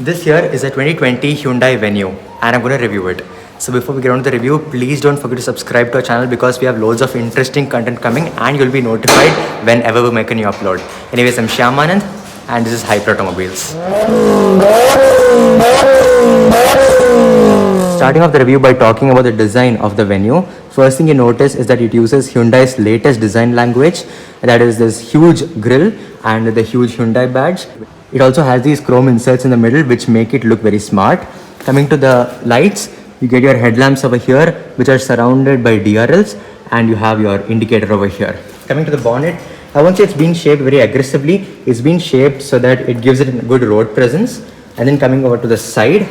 This here is a 2020 Hyundai Venue and I'm going to review it. So before we get on to the review, please don't forget to subscribe to our channel because we have loads of interesting content coming and you'll be notified whenever we make a new upload. Anyways, I'm Shyamanand and this is Hyper Automobiles. Starting off the review by talking about the design of the Venue. First thing you notice is that it uses Hyundai's latest design language, that is this huge grille and the huge Hyundai badge. It also has these chrome inserts in the middle which make it look very smart. Coming to the lights, you get your headlamps over here which are surrounded by DRLs and you have your indicator over here. Coming to the bonnet, I won't say it's being shaped very aggressively, it's been shaped so that it gives it a good road presence. And then coming over to the side,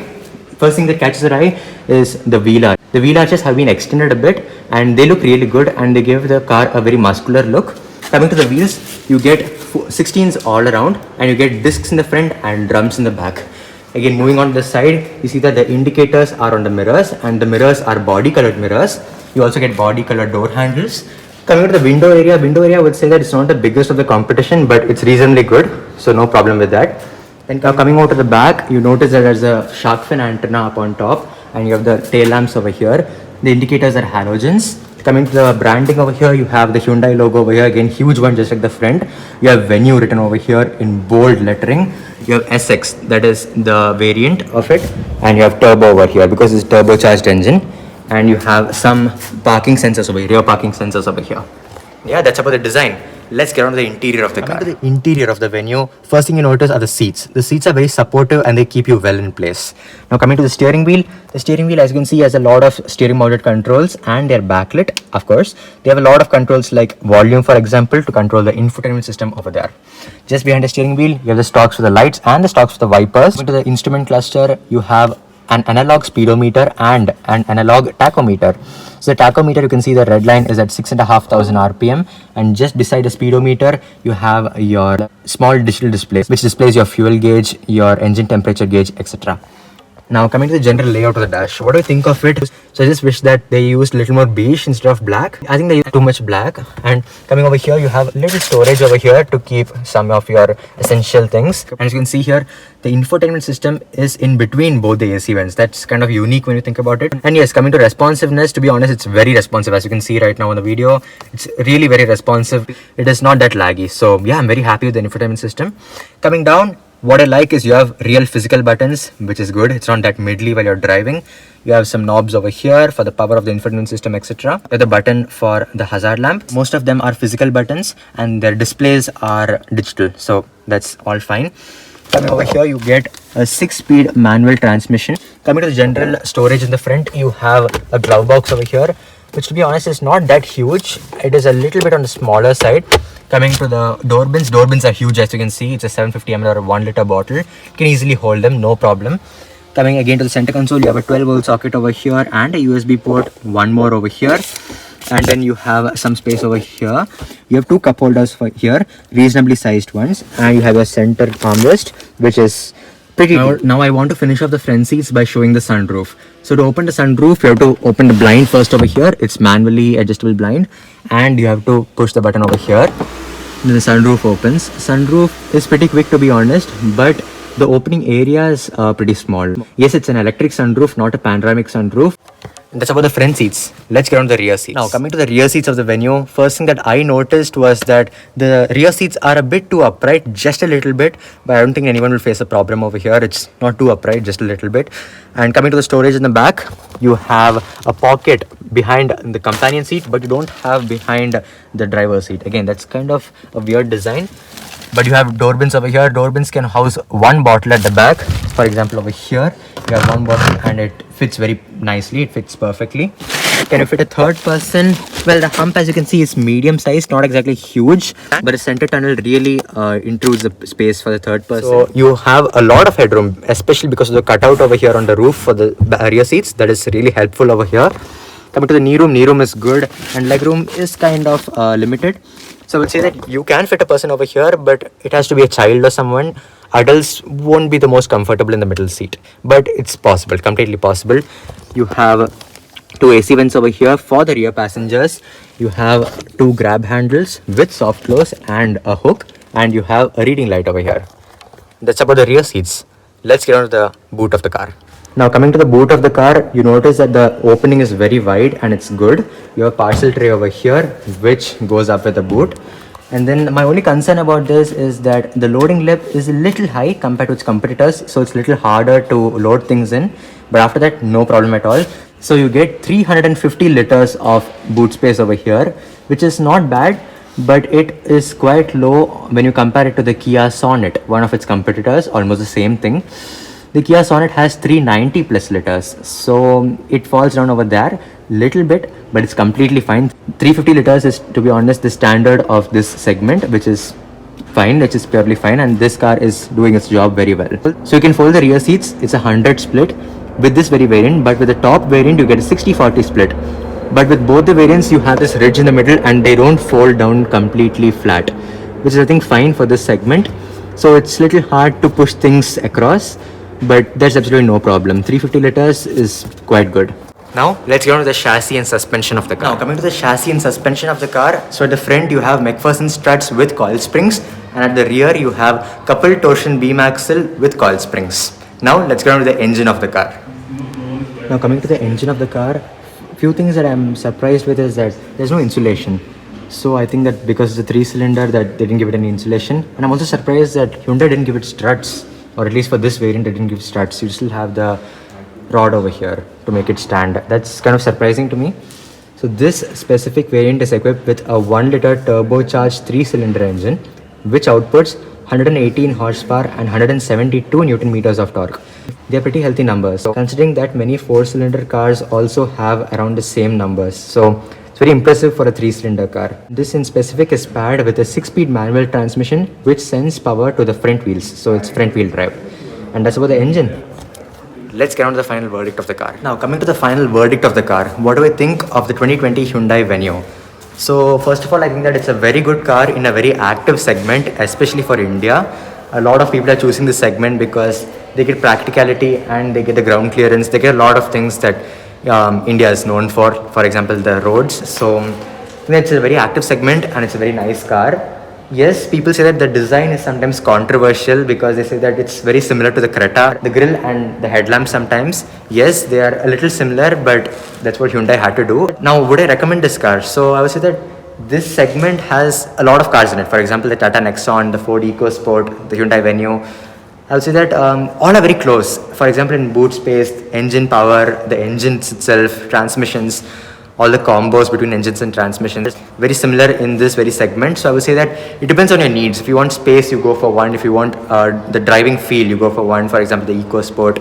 first thing that catches your eye is the wheel arch. The wheel arches have been extended a bit and they look really good and they give the car a very muscular look. Coming to the wheels, you get 16s all around and you get discs in the front and drums in the back. Again, moving on to the side, you see that the indicators are on the mirrors and the mirrors are body colored mirrors. You also get body colored door handles. Coming to the window area, I would say that it's not the biggest of the competition, but it's reasonably good, so no problem with that. Then coming out to the back, you notice that there's a shark fin antenna up on top and you have the tail lamps over here. The indicators are halogens. Coming to the branding over here, you have the Hyundai logo over here, again huge one just like the front. You have Venue written over here in bold lettering. You have SX, that is the variant of it, and you have turbo over here because it's turbocharged engine. And you have some parking sensors over here, rear parking sensors over here. Yeah, that's about the design. Let's get on to the interior of the car. Coming to the interior of the Venue, first thing you notice are the seats. The seats are very supportive and they keep you well in place. Now coming to the steering wheel as you can see has a lot of steering mounted controls and they're backlit, of course. They have a lot of controls like volume, for example, to control the infotainment system over there. Just behind the steering wheel, you have the stalks for the lights and the stalks for the wipers. Coming to the instrument cluster, you have an analog speedometer and an analog tachometer. So the tachometer, you can see the red line is at 6,500 RPM, and just beside the speedometer you have your small digital display which displays your fuel gauge, your engine temperature gauge, etc. Now coming to the general layout of the dash, what do I think of it? So I just wish that they used a little more beige instead of black. I think they used too much black. And coming over here, you have a little storage over here to keep some of your essential things. And as you can see here, the infotainment system is in between both the AC vents. That's kind of unique when you think about it. And yes, coming to responsiveness, to be honest, it's very responsive. As you can see right now on the video, it's really very responsive. It is not that laggy. So yeah, I'm very happy with the infotainment system. Coming down, what I like is you have real physical buttons, which is good. It's not that middly while you're driving. You have some knobs over here for the power of the infotainment system, etc. You have the button for the hazard lamp. Most of them are physical buttons and their displays are digital. So that's all fine. Coming over here, you get a 6-speed manual transmission. Coming to the general storage in the front, you have a glove box over here, which to be honest is not that huge. It is a little bit on the smaller side. Coming to the door bins are huge, as you can see. It's a 750 ml or a 1 liter bottle. You can easily hold them, no problem. Coming again to the center console, you have a 12 volt socket over here and a USB port, one more over here. And then you have some space over here. You have two cup holders for here, reasonably sized ones. And you have a center armrest, which is pretty good. Now I want to finish off the front seats by showing the sunroof. So to open the sunroof, you have to open the blind first over here. It's manually adjustable blind. And you have to push the button over here. Then the sunroof opens. Sunroof is pretty quick to be honest, but the opening area is pretty small. Yes, it's an electric sunroof, not a panoramic sunroof. That's about the front seats. Let's get on to the rear seats. Now coming to the rear seats of the Venue, first thing that I noticed was that the rear seats are a bit too upright, just a little bit, but I don't think anyone will face a problem over here. It's not too upright, just a little bit. And coming to the storage in the back, you have a pocket behind the companion seat, but you don't have behind the driver's seat. Again, that's kind of a weird design. But you have door bins over here. Door bins can house one bottle at the back. For example, over here, you have one bottle and it fits very nicely. It fits perfectly. Can you fit a third person? Well, the hump, as you can see, is medium sized, not exactly huge, but the center tunnel really intrudes the space for the third person. So you have a lot of headroom, especially because of the cutout over here on the roof for the rear seats. That is really helpful over here. Coming to the knee room is good and legroom is kind of limited. So I would say that you can fit a person over here, but it has to be a child or someone. Adults won't be the most comfortable in the middle seat, but it's possible, completely possible. You have two AC vents over here for the rear passengers. You have two grab handles with soft close and a hook, and you have a reading light over here. That's about the rear seats. let's get on to the boot of the car. Now coming to the boot of the car, you notice that the opening is very wide and it's good. You have a parcel tray over here which goes up with the boot. And then my only concern about this is that the loading lip is a little high compared to its competitors, so it's a little harder to load things in. But after that, no problem at all. So you get 350 liters of boot space over here, which is not bad, but it is quite low when you compare it to the Kia Sonet, one of its competitors, almost the same thing. The Kia Sonet has 390 plus liters, so it falls down over there little bit, but it's completely fine. 350 liters is, to be honest, the standard of this segment, which is fine, which is purely fine, and this car is doing its job very well. So you can fold the rear seats. It's a 100 split with this very variant, but with the top variant you get a 60-40 split. But with both the variants you have this ridge in the middle and they don't fold down completely flat, which is I think fine for this segment. So it's a little hard to push things across, but there's absolutely no problem. 350 liters is quite good. Now let's get on to the chassis and suspension of the car. Now coming to the chassis and suspension of the car, so at the front you have McPherson struts with coil springs, and at the rear you have coupled torsion beam axle with coil springs. Now let's get on to the engine of the car. Now coming to the engine of the car, few things that I'm surprised with is that there's no insulation. So I think that because it's a 3-cylinder that they didn't give it any insulation, and I'm also surprised that Hyundai didn't give it struts, or at least for this variant they didn't give struts. You still have the rod over here to make it stand. That's kind of surprising to me. So this specific variant is equipped with a 1-liter turbocharged 3-cylinder engine which outputs 118 horsepower and 172 newton meters of torque. They are pretty healthy numbers, so considering that many 4-cylinder cars also have around the same numbers, so it's very impressive for a 3-cylinder car. This in specific is paired with a 6-speed manual transmission which sends power to the front wheels, so it's front wheel drive. And that's about the engine. Let's get on to the final verdict of the car. Now coming to the final verdict of the car, what do I think of the 2020 Hyundai Venue? So first of all, I think that it's a very good car in a very active segment, especially for India. A lot of people are choosing this segment because they get practicality and they get the ground clearance. They get a lot of things that India is known for example, the roads. So I think it's a very active segment and it's a very nice car. Yes, people say that the design is sometimes controversial because they say that it's very similar to the Creta, the grille and the headlamp sometimes. Yes, they are a little similar, but that's what Hyundai had to do. Now, would I recommend this car? So I would say that this segment has a lot of cars in it. For example, the Tata Nexon, the Ford EcoSport, the Hyundai Venue. I would say that all are very close. For example, in boot space, engine power, the engines itself, transmissions, all the combos between engines and transmissions, very similar in this very segment. So I would say that it depends on your needs. If you want space, you go for one. If you want the driving feel, you go for one. For example, the EcoSport.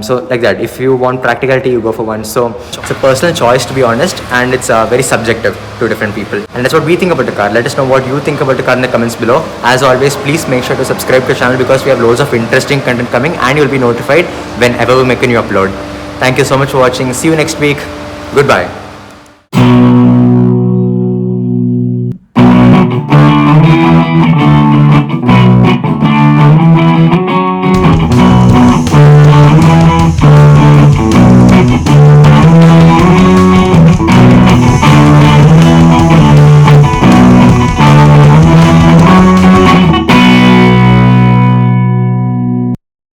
So like that. If you want practicality, you go for one. So it's a personal choice, to be honest, and it's very subjective to different people. And that's what we think about the car. Let us know what you think about the car in the comments below. As always, please make sure to subscribe to the channel because we have loads of interesting content coming and you'll be notified whenever we make a new upload. Thank you so much for watching. See you next week. Goodbye.